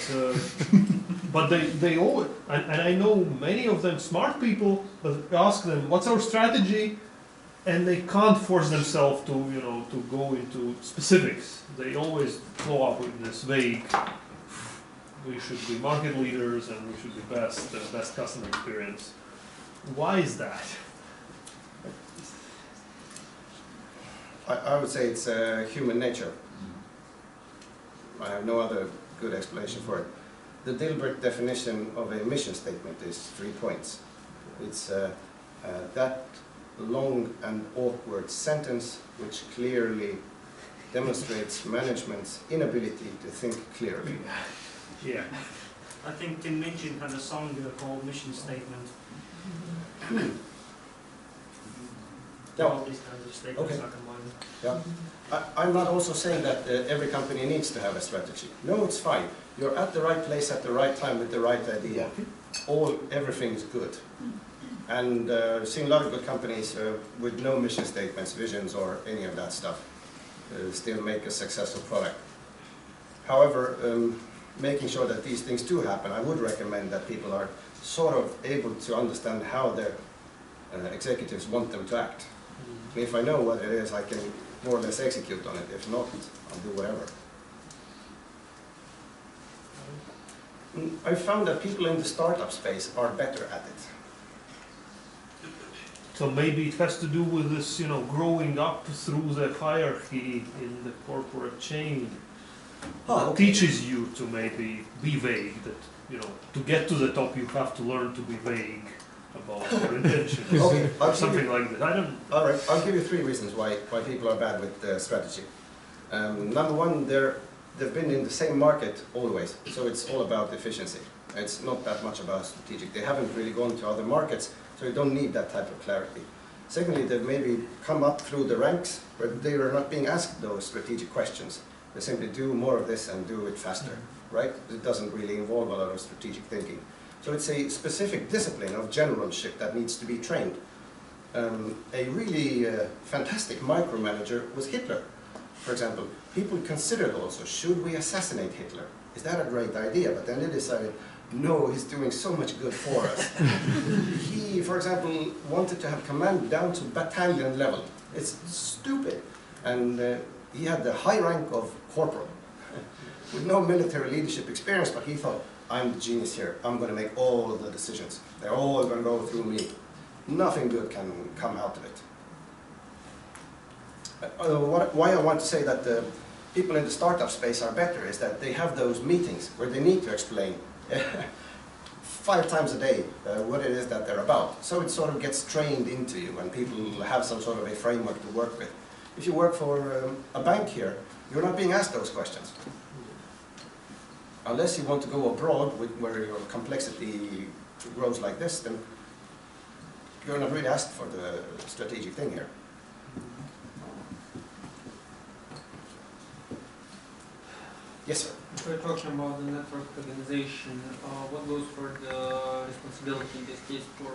[SPEAKER 2] they always, and I know many of them smart people, but ask them what's our strategy, and they can't force themselves to to go into specifics. They always flow up with this vague. We should be market leaders and we should be best customer experience. Why is that?
[SPEAKER 1] I would say it's human nature. I have no other good explanation for it. The Dilbert definition of a mission statement is 3 points. It's that long and awkward sentence which clearly demonstrates management's inability to think clearly.
[SPEAKER 2] Yeah.
[SPEAKER 7] I think Tim Minchin had a song called Mission Statement. All these kinds of statements are combined.
[SPEAKER 1] Yeah. I'm not also saying that every company needs to have a strategy. No, it's fine. You're at the right place at the right time with the right idea. Everything is good. And I've seen a lot of good companies with no mission statements, visions, or any of that stuff still make a successful product. However, making sure that these things do happen, I would recommend that people are sort of able to understand how their executives want them to act. If I know what it is, I can more or less execute on it. If not, I'll do whatever. I found that people in the startup space are better at it.
[SPEAKER 2] So maybe it has to do with this, growing up through the hierarchy in the corporate chain. That teaches you to maybe be vague. That to get to the top, you have to learn to be vague about your intentions, or something like that. I don't.
[SPEAKER 1] All right, I'll give you 3 reasons why people are bad with strategy. Number one, they've been in the same market always, so it's all about efficiency. It's not that much about strategic. They haven't really gone to other markets, so you don't need that type of clarity. Secondly, they've maybe come up through the ranks, but they are not being asked those strategic questions. They simply do more of this and do it faster, right? It doesn't really involve a lot of strategic thinking. So it's a specific discipline of generalship that needs to be trained. A really fantastic micromanager was Hitler, for example. People considered also, should we assassinate Hitler? Is that a great idea? But then they decided, no, he's doing so much good for us. He, for example, wanted to have command down to battalion level. It's stupid. And he had the high rank of corporal, with no military leadership experience, but he thought, I'm the genius here. I'm going to make all of the decisions. They're all going to go through me. Nothing good can come out of it. Why I want to say that the people in the startup space are better is that they have those meetings where they need to explain 5 times a day what it is that they're about. So it sort of gets trained into you and people have some sort of a framework to work with. If you work for a bank here, you're not being asked those questions. Unless you want to go abroad where your complexity grows like this, then you're not really asked for the strategic thing here. Yes, sir.
[SPEAKER 8] If we're talking about the network organization, what goes for the responsibility in this case for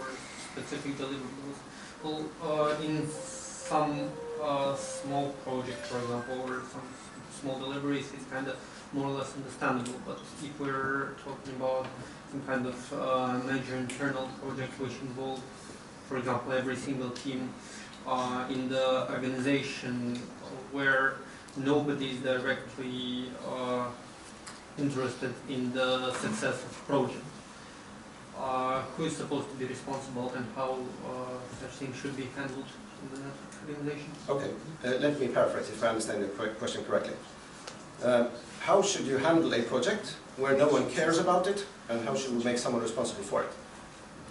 [SPEAKER 8] specific deliverables? Well, in some small project, for example, or some small deliveries is kind of more or less understandable. But if we're talking about some kind of major internal project which involve, for example, every single team in the organization where nobody is directly interested in the success of the project, who is supposed to be responsible and how such things should be handled in the network organization?
[SPEAKER 1] Okay, let me paraphrase if I understand the question correctly. How should you handle a project where no one cares about it, and how should we make someone responsible for it?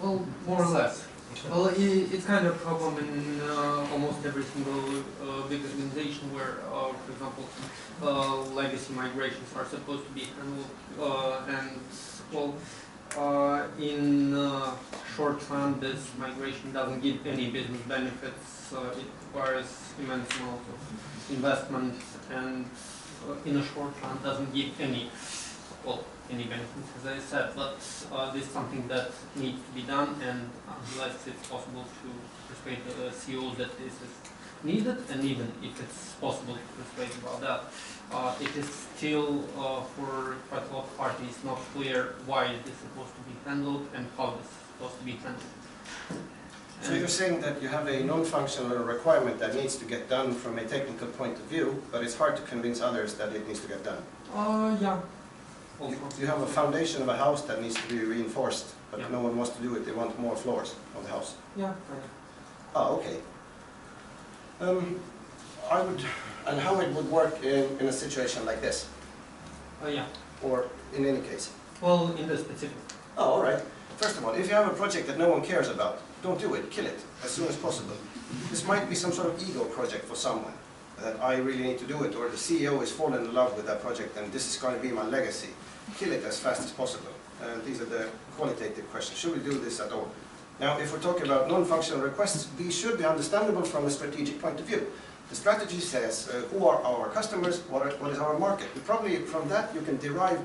[SPEAKER 8] Well, more or less. Well, it's kind of a problem in almost every single big organization where, for example, legacy migrations are supposed to be handled, and well, in short run, this migration doesn't give any business benefits. It requires immense amount of investment, and in a short run doesn't give any, well, any benefits, as I said. But this is something that needs to be done, and unless it's possible to persuade the CEOs that this is needed, and even if it's possible to persuade about that, it is still for quite a lot of parties not clear why it is supposed to be handled and how this is supposed to be handled.
[SPEAKER 1] So you're saying that you have a non-functional requirement that needs to get done from a technical point of view, but it's hard to convince others that it needs to get done.
[SPEAKER 8] Yeah.
[SPEAKER 1] You have a foundation of a house that needs to be reinforced, but
[SPEAKER 8] Yeah.
[SPEAKER 1] no one wants to do it. They want more floors of the house.
[SPEAKER 8] Yeah.
[SPEAKER 1] Oh, okay. And how it would work in a situation like this,
[SPEAKER 8] Yeah.
[SPEAKER 1] or in any case?
[SPEAKER 8] Well, in the specific.
[SPEAKER 1] Oh, all right. First of all, if you have a project that no one cares about, don't do it. Kill it as soon as possible. This might be some sort of ego project for someone, that I really need to do it, or the CEO is fallen in love with that project and this is going to be my legacy. Kill it as fast as possible. These are the qualitative questions. Should we do this at all? Now, if we're talking about non-functional requests, these should be understandable from a strategic point of view. The strategy says who are our customers, what is our market. And probably from that you can derive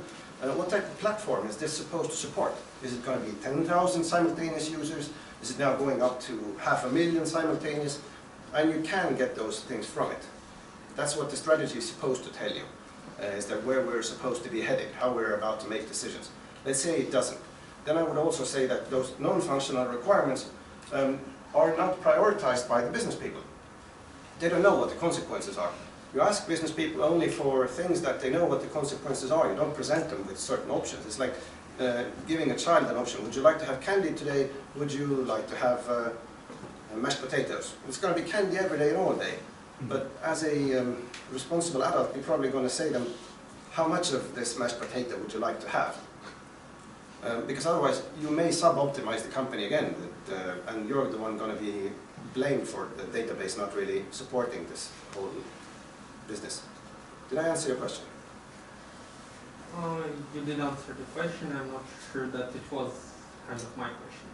[SPEAKER 1] what type of platform is this supposed to support. Is it going to be 10,000 simultaneous users? Is it now going up to 500,000 simultaneous? And you can get those things from it. That's what the strategy is supposed to tell you, is that where we're supposed to be headed, how we're about to make decisions. Let's say it doesn't. Then I would also say that those non-functional requirements are not prioritized by the business people. They don't know what the consequences are. You ask business people only for things that they know what the consequences are. You don't present them with certain options. It's like giving a child an option. Would you like to have candy today? Would you like to have mashed potatoes? It's going to be candy every day and all day. But as a responsible adult, you're probably going to say to them, how much of this mashed potato would you like to have? Because otherwise you may sub-optimize the company again, and you're the one going to be blamed for the database not really supporting this whole business. Did I answer your question?
[SPEAKER 8] You did answer the question. I'm not sure that it was kind of my question.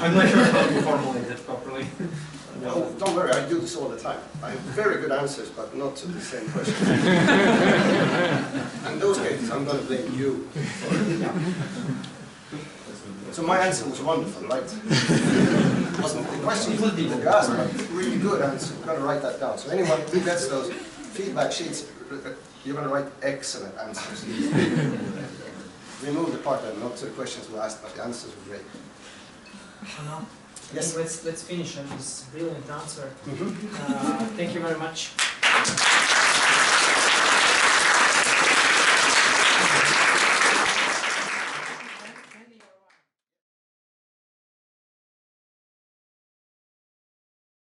[SPEAKER 8] I'm not sure how to formulate it properly.
[SPEAKER 1] Oh, don't worry, I do this all the time. I have very good answers, but not to the same question. In those cases, I'm going to blame you. So my answer was wonderful, right? Wasn't the question that you asked, but really good answer. I'm going to write that down. So anyone who gets those feedback sheets, you're going to write excellent answers. Remove the part that not to the questions we asked, but the answers were great.
[SPEAKER 7] Hanno,
[SPEAKER 1] Yes.
[SPEAKER 7] let's finish on this brilliant answer.
[SPEAKER 1] Mm-hmm.
[SPEAKER 7] Thank you very much.